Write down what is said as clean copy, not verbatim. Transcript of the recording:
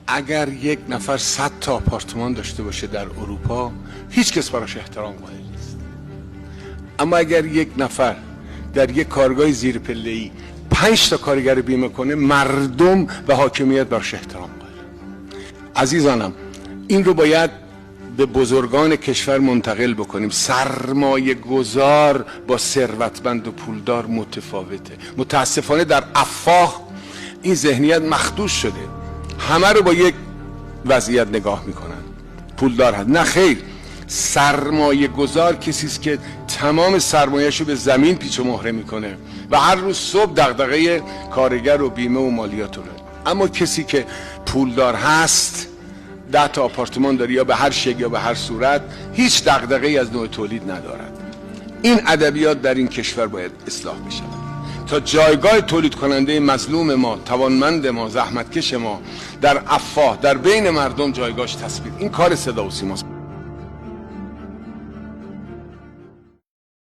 اگر یک نفر 100 تا آپارتمان داشته باشه در اروپا، هیچ کس براش احترام قائل نیست. اما اگر یک نفر در یک کارگاه زیر پله‌ای 5 تا کارگر بیمه کنه، مردم به حاکمیت براش احترام قائل. عزیزانم، این رو باید به بزرگان کشور منتقل بکنیم. سرمایه گذار با ثروتمند و پولدار متفاوته. متاسفانه در افواه این ذهنیت مخدوش شده، همه رو با یک وضعیت نگاه میکنن. پولدار هست، نه خیر. سرمایه گذار کسی است که تمام سرمایه‌شو به زمین پیچ و مهره میکنه و هر روز صبح دغدغه کارگر و بیمه و مالیات رو داره. اما کسی که پولدار هست، 10 تا آپارتمان داره یا به هر شکل یا به هر صورت، هیچ دغدغه‌ای از نوع تولید ندارد. این ادبیات در این کشور باید اصلاح بشه تا جایگاه تولید کننده مظلوم ما، توانمند ما، زحمتکش ما در افواه، در بین مردم جایگاهش تثبیت. این کار صدا و سیماست.